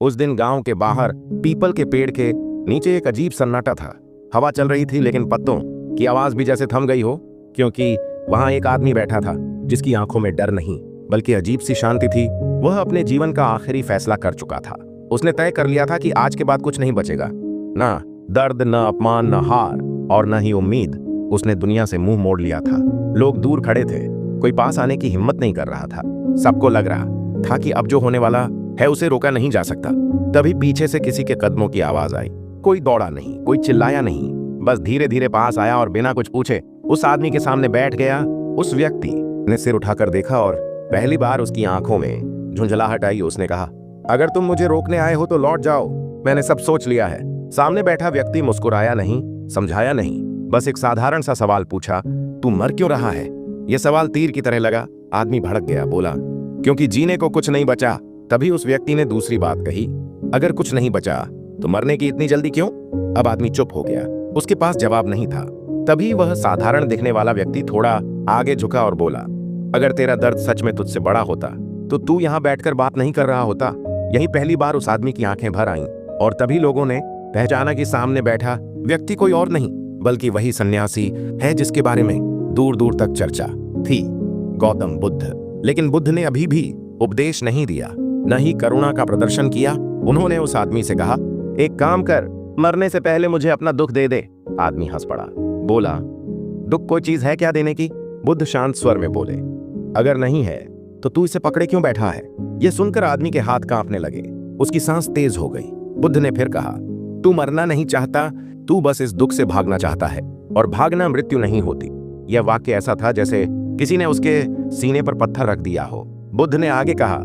उस दिन गांव के बाहर पीपल के पेड़ के नीचे एक अजीब सन्नाटा था। हवा चल रही थी लेकिन पत्तों की आवाज भी जैसे थम गई हो, क्योंकि वहां एक आदमी बैठा था जिसकी आंखों में डर नहीं बल्कि अजीब सी शांति थी। वह अपने जीवन का आखिरी फैसला कर चुका था। उसने तय कर लिया था कि आज के बाद कुछ नहीं बचेगा, ना दर्द, न अपमान, न हार और न ही उम्मीद। उसने दुनिया से मुंह मोड़ लिया था। लोग दूर खड़े थे, कोई पास आने की हिम्मत नहीं कर रहा था। सबको लग रहा था कि अब जो होने वाला है उसे रोका नहीं जा सकता। तभी पीछे से किसी के कदमों की आवाज आई। कोई दौड़ा नहीं, कोई चिल्लाया नहीं, बस धीरे धीरे पास आया और बिना कुछ पूछे उस आदमी के सामने बैठ गया। उस व्यक्ति ने सिर उठाकर देखा और पहली बार उसकी आंखों में झुंझलाहट आई। उसने कहा, अगर तुम मुझे रोकने आए हो तो लौट जाओ, मैंने सब सोच लिया है। सामने बैठा व्यक्ति मुस्कुराया नहीं, समझाया नहीं, बस एक साधारण सा सवाल पूछा, तू मर क्यों रहा है? यह सवाल तीर की तरह लगा। आदमी भड़क गया, बोला, क्योंकि जीने को कुछ नहीं बचा। तभी उस व्यक्ति ने दूसरी बात कही, अगर कुछ नहीं बचा तो मरने की इतनी जल्दी क्यों? अब आदमी चुप हो गया, उसके पास जवाब नहीं था। तभी वह साधारण दिखने वाला व्यक्ति थोड़ा आगे झुका और बोला, अगर तेरा दर्द सच में तुझसे बड़ा होता तो तू यहाँ बैठकर बात नहीं कर रहा होता। यही पहली बार उस आदमी की आंखें भर आईं और तभी लोगों ने पहचाना कि सामने बैठा व्यक्ति कोई और नहीं बल्कि वही सन्यासी है जिसके बारे में दूर दूर तक चर्चा थी, गौतम बुद्ध। लेकिन बुद्ध ने अभी भी उपदेश नहीं दिया, न ही करुणा का प्रदर्शन किया। उन्होंने उस आदमी से कहा, एक काम कर, मरने से पहले मुझे अपना दुख दे दे। आदमी हंस पड़ा, बोला, दुख कोई चीज है क्या देने की? बुद्ध शांत स्वर में बोले, अगर नहीं है तो तू इसे पकड़े क्यों बैठा है? यह सुनकर आदमी के हाथ कांपने लगे, उसकी सांस तेज हो गई। बुद्ध ने फिर कहा, तू मरना नहीं चाहता, तू बस इस दुख से भागना चाहता है, और भागना मृत्यु नहीं होती। यह वाक्य ऐसा था जैसे किसी ने उसके सीने पर पत्थर रख दिया हो। बुद्ध ने आगे कहा,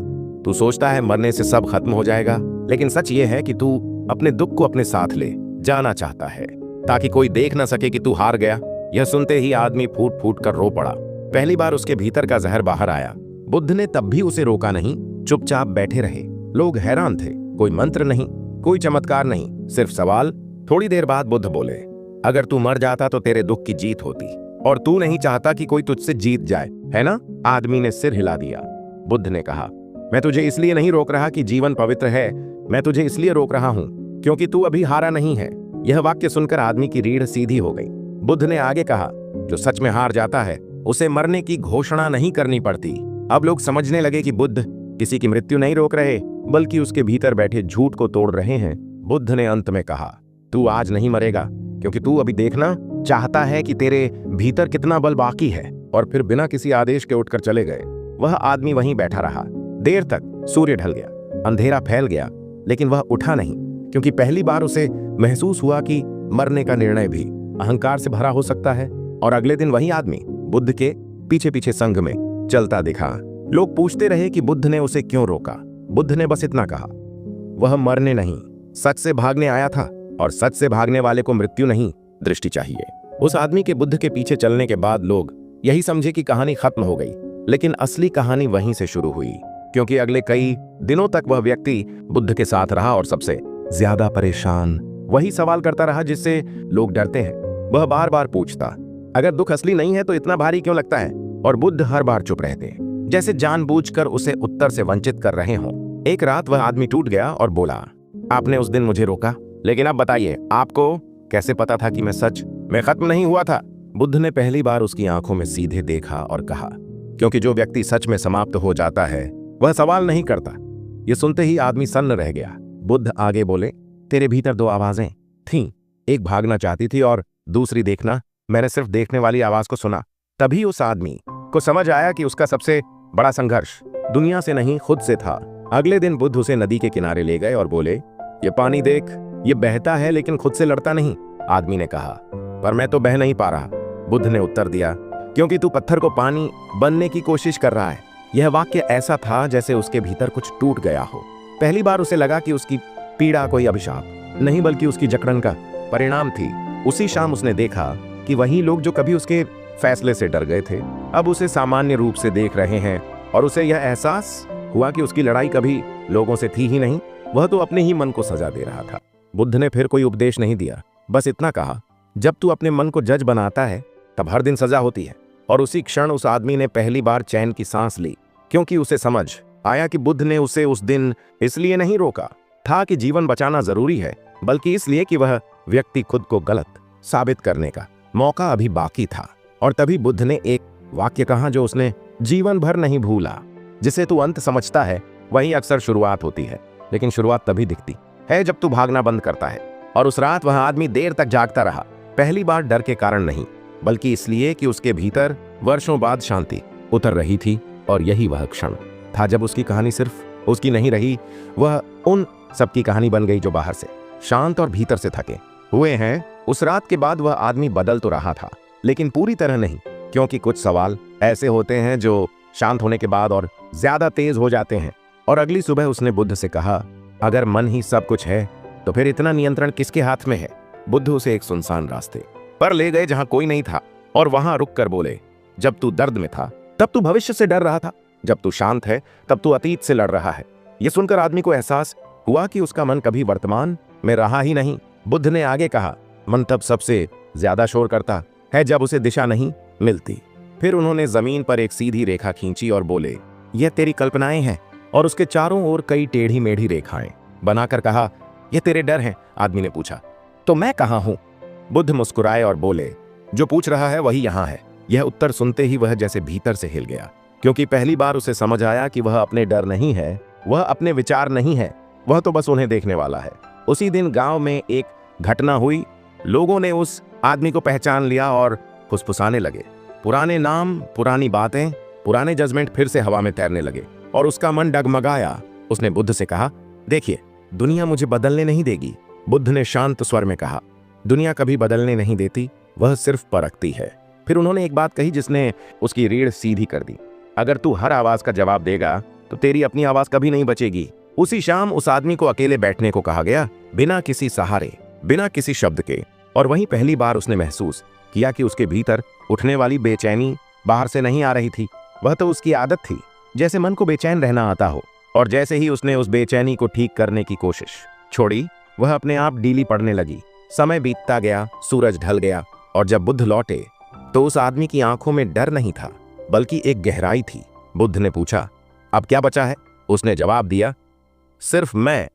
तू सोचता है मरने से सब खत्म हो जाएगा, लेकिन सच यह है कि तू अपने दुख को अपने साथ ले जाना चाहता है ताकि कोई देख ना सके कि तू हार गया। यह सुनते ही आदमी फूट फूट कर रो पड़ा। पहली बार उसके भीतर का जहर बाहर आया। बुद्ध ने तब भी उसे रोका नहीं, चुपचाप बैठे रहे। लोग हैरान थे, कोई मंत्र नहीं, कोई चमत्कार नहीं, सिर्फ सवाल। थोड़ी देर बाद बुद्ध बोले, अगर तू मर जाता तो तेरे दुख की जीत होती, और तू नहीं चाहता कि कोई तुझसे जीत जाए, है ना? आदमी ने सिर हिला दिया। बुद्ध ने कहा, मैं तुझे इसलिए नहीं रोक रहा कि जीवन पवित्र है, मैं तुझे इसलिए रोक रहा हूं क्योंकि तू अभी हारा नहीं है। यह वाक्य सुनकर आदमी की रीढ़ सीधी हो गई। बुद्ध ने आगे कहा, जो सच में हार जाता है उसे मरने की घोषणा नहीं करनी पड़ती। अब लोग समझने लगे कि बुद्ध किसी की मृत्यु नहीं रोक रहे बल्कि उसके भीतर बैठे झूठ को तोड़ रहे हैं। बुद्ध ने अंत में कहा, तू आज नहीं मरेगा क्योंकि तू अभी देखना चाहता है कि तेरे भीतर कितना बल बाकी है। और फिर बिना किसी आदेश के उठकर चले गए। वह आदमी वहीं बैठा रहा। देर तक सूर्य ढल गया, अंधेरा फैल गया, लेकिन वह उठा नहीं, क्योंकि पहली बार उसे महसूस हुआ कि मरने का निर्णय भी अहंकार से भरा हो सकता है। और अगले दिन वही आदमी बुद्ध के पीछे पीछे संघ में चलता दिखा। लोग पूछते रहे कि बुद्ध ने उसे क्यों रोका। बुद्ध ने बस इतना कहा, वह मरने नहीं, सच से भागने आया था, और सच से भागने वाले को मृत्यु नहीं, दृष्टि चाहिए। उस आदमी के बुद्ध के पीछे चलने के बाद लोग यही समझे कि कहानी खत्म हो गई, लेकिन असली कहानी वहीं से शुरू हुई, क्योंकि अगले कई दिनों तक वह व्यक्ति बुद्ध के साथ रहा और सबसे ज्यादा परेशान वही सवाल करता रहा जिससे लोग डरते हैं। वह बार बार पूछता, अगर दुख असली नहीं है तो इतना भारी क्यों लगता है? और बुद्ध हर बार चुप रहते, जैसे जानबूझकर उसे उत्तर से वंचित कर रहे हों। एक रात वह आदमी टूट गया और बोला, आपने उस दिन मुझे रोका, लेकिन अब बताइए, आपको कैसे पता था कि मैं सच में खत्म नहीं हुआ था? बुद्ध ने पहली बार उसकी आंखों में सीधे देखा और कहा, क्योंकि जो व्यक्ति सच में समाप्त हो जाता है वह सवाल नहीं करता। यह सुनते ही आदमी सन्न रह गया। बुद्ध आगे बोले, तेरे भीतर दो आवाजें थीं, एक भागना चाहती थी और दूसरी देखना। मैंने सिर्फ देखने वाली आवाज को सुना। तभी उस आदमी को समझ आया कि उसका सबसे बड़ा संघर्ष दुनिया से नहीं खुद से था। अगले दिन बुद्ध उसे नदी के किनारे ले गए और बोले, ये पानी देख, ये बहता है लेकिन खुद से लड़ता नहीं। आदमी ने कहा, पर मैं तो बह नहीं पा रहा। बुद्ध ने उत्तर दिया, क्योंकि तू पत्थर को पानी बनने की कोशिश कर रहा है। यह वाक्य ऐसा था जैसे उसके भीतर कुछ टूट गया हो। पहली बार उसे लगा कि उसकी पीड़ा कोई अभिशाप नहीं बल्कि उसकी जकड़न का परिणाम थी। उसी शाम उसने देखा कि वही लोग जो कभी उसके फैसले से डर गए थे अब उसे सामान्य रूप से देख रहे हैं, और उसे यह एहसास हुआ कि उसकी लड़ाई कभी लोगों से थी ही नहीं, वह तो अपने ही मन को सजा दे रहा था। बुद्ध ने फिर कोई उपदेश नहीं दिया, बस इतना कहा, जब तू अपने मन को जज बनाता है तब हर दिन सजा होती है। और उसी क्षण उस आदमी ने पहली बार चैन की सांस ली, क्योंकि उसे समझ आया कि बुद्ध ने उसे उस दिन इसलिए नहीं रोका था कि जीवन बचाना जरूरी है, बल्कि इसलिए कि वह व्यक्ति खुद को गलत साबित करने का मौका अभी बाकी था। और तभी बुद्ध ने एक वाक्य कहा जो उसने जीवन भर नहीं भूला, जिसे तू अंत समझता है वही अक्सर शुरुआत होती है, लेकिन शुरुआत तभी दिखती है जब तू भागना बंद करता है। और उस रात वह आदमी देर तक जागता रहा, पहली बार डर के कारण नहीं, बल्कि इसलिए कि उसके भीतर वर्षों बाद शांति उतर रही थी। और यही वह क्षण था जब उसकी कहानी सिर्फ उसकी नहीं रही, वह उन सबकी कहानी बन गई जो बाहर से शांत और भीतर से थके हुए हैं। उस रात के बाद वह आदमी बदल तो रहा था, लेकिन पूरी तरह नहीं, क्योंकि कुछ सवाल ऐसे होते हैं जो शांत होने के बाद और ज्यादा तेज हो जाते हैं। और अगली सुबह उसने बुद्ध से कहा, अगर मन ही सब कुछ है तो फिर इतना नियंत्रण किसके हाथ में है? बुद्ध उसे एक सुनसान रास्ते पर ले गए जहां कोई नहीं था, और वहां रुक कर बोले, जब तू दर्द में था तब तू भविष्य से डर रहा था, जब तू शांत है तब तू अतीत से लड़ रहा है। यह सुनकर आदमी को एहसास हुआ कि उसका मन कभी वर्तमान में रहा ही नहीं। बुद्ध ने आगे कहा, मन तब सबसे ज्यादा शोर करता है जब उसे दिशा नहीं मिलती। फिर उन्होंने जमीन पर एक सीधी रेखा खींची और बोले, यह तेरी कल्पनाएं हैं। और उसके चारों ओर कई टेढ़ी मेढ़ी रेखाएं बनाकर कहा, यह तेरे डर हैं। आदमी ने पूछा, तो मैं कहाँ हूं? बुद्ध मुस्कुराए और बोले, जो पूछ रहा है वही यहां है। यह उत्तर सुनते ही वह जैसे भीतर से हिल गया, क्योंकि पहली बार उसे समझ आया कि वह अपने डर नहीं है, वह अपने विचार नहीं है, वह तो बस उन्हें देखने वाला है। उसी दिन गांव में एक घटना हुई। लोगों ने उस आदमी को पहचान लिया और फुसफुसाने लगे। पुराने नाम, पुरानी बातें, पुराने जजमेंट फिर से हवा में तैरने लगे और उसका मन डगमगाया। उसने बुद्ध से कहा, देखिए, दुनिया मुझे बदलने नहीं देगी। बुद्ध ने शांत स्वर में कहा, दुनिया कभी बदलने नहीं देती, वह सिर्फ परखती है। फिर उन्होंने एक बात कही जिसने उसकी रीढ़ सीधी कर दी, अगर तू हर आवाज का जवाब देगा तो तेरी अपनी आवाज कभी नहीं बचेगी। उसी शाम उस आदमी को अकेले बैठने को कहा गया, बिना किसी सहारे, बिना किसी शब्द के। और वहीं पहली बार उसने महसूस किया कि उसके भीतर उठने वाली बेचैनी बाहर से नहीं आ रही थी, वह तो उसकी आदत थी, जैसे मन को बेचैन रहना आता हो। और जैसे ही उसने उस बेचैनी को ठीक करने की कोशिश छोड़ी, वह अपने आप ढीली पड़ने लगी। समय बीतता गया, सूरज ढल गया, और जब बुद्ध लौटे तो उस आदमी की आंखों में डर नहीं था, बल्कि एक गहराई थी। बुद्ध ने पूछा, अब क्या बचा है? उसने जवाब दिया, सिर्फ मैं।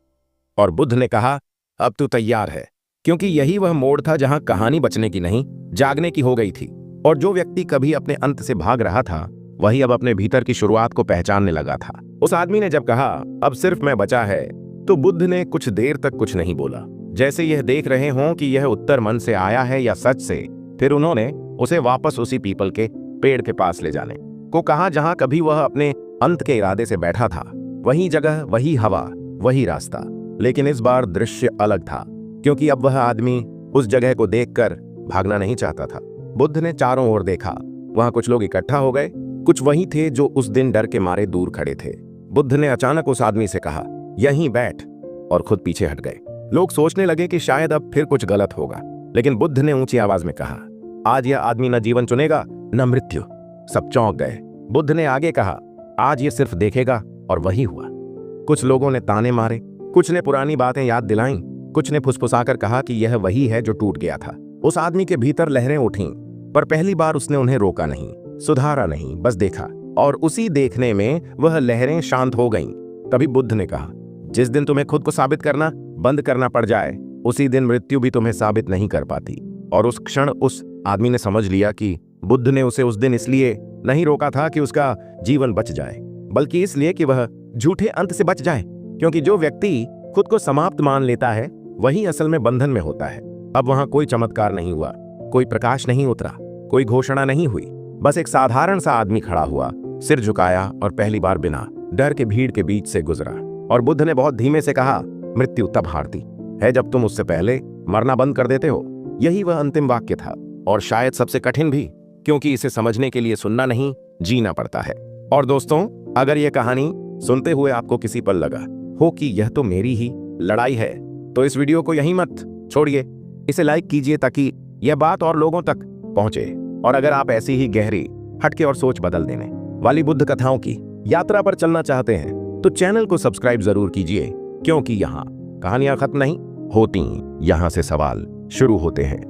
और बुद्ध ने कहा, अब तू तैयार है, क्योंकि यही वह मोड़ था जहां कहानी बचने की नहीं, जागने की हो गई थी। और जो व्यक्ति कभी अपने अंत से भाग रहा था, वही अब अपने भीतर की शुरुआत को पहचानने लगा था। उस आदमी ने जब कहा, अब सिर्फ मैं बचा है, तो बुद्ध ने कुछ देर तक कुछ नहीं बोला, जैसे यह देख रहे हों कि यह उत्तर मन से आया है या सच से। फिर उन्होंने उसे वापस उसी पीपल के पेड़ के पास ले जाने को कहा जहां कभी वह अपने अंत के इरादे से बैठा था। वही जगह, वही हवा, वही रास्ता, लेकिन इस बार दृश्य अलग था, क्योंकि अब वह आदमी उस जगह को देखकर भागना नहीं चाहता था। बुद्ध ने चारों ओर देखा, वहां कुछ लोग इकट्ठा हो गए, कुछ वही थे जो उस दिन डर के मारे दूर खड़े थे। बुद्ध ने अचानक उस आदमी से कहा, यहीं बैठ, और खुद पीछे हट गए। लोग सोचने लगे कि शायद अब फिर कुछ गलत होगा, लेकिन बुद्ध ने ऊंची आवाज में कहा, आज यह आदमी न जीवन चुनेगा न मृत्यु। सब चौंक गए। बुद्ध ने आगे कहा, आज ये सिर्फ देखेगा। और वही हुआ। कुछ लोगों ने ताने मारे, कुछ ने पुरानी बातें याद दिलाईं, कुछ ने फुसफुसाकर कहा कि यह वही है जो टूट गया था। उस आदमी के भीतर लहरें उठीं, पर पहली बार उसने उन्हें रोका नहीं, सुधारा नहीं, बस देखा। और उसी देखने में वह लहरें शांत हो गईं। तभी बुद्ध ने कहा, जिस दिन तुम्हें खुद को साबित करना बंद करना पड़ जाए, उसी दिन मृत्यु भी तुम्हें साबित नहीं कर पाती। और उस क्षण उस आदमी ने समझ लिया कि बुद्ध ने उसे उस दिन इसलिए नहीं रोका था कि उसका जीवन बच जाए, बल्कि इसलिए कि वह झूठे अंत से बच जाए। क्योंकि जो व्यक्ति खुद को समाप्त मान लेता है, वही असल में बंधन में होता है। अब वहां कोई चमत्कार नहीं हुआ, कोई प्रकाश नहीं उतरा, कोई घोषणा नहीं हुई, बस एक साधारण सा आदमी खड़ा हुआ, सिर झुकाया और पहली बार बिना डर के भीड़ के बीच से गुजरा। और बुद्ध ने बहुत धीमे से कहा, मृत्यु तब हारती है जब तुम उससे पहले मरना बंद कर देते हो। यही वह अंतिम वाक्य था, और शायद सबसे कठिन भी, क्योंकि इसे समझने के लिए सुनना नहीं, जीना पड़ता है। और दोस्तों, अगर यह कहानी सुनते हुए आपको किसी पल लगा हो कि यह तो मेरी ही लड़ाई है, तो इस वीडियो को यहीं मत छोड़िए, इसे लाइक कीजिए ताकि यह बात और लोगों तक पहुंचे। और अगर आप ऐसी ही गहरी, हटके और सोच बदल देने वाली बुद्ध कथाओं की यात्रा पर चलना चाहते हैं, तो चैनल को सब्सक्राइब जरूर कीजिए, क्योंकि यहाँ कहानियां खत्म नहीं होती, यहाँ से सवाल शुरू होते हैं।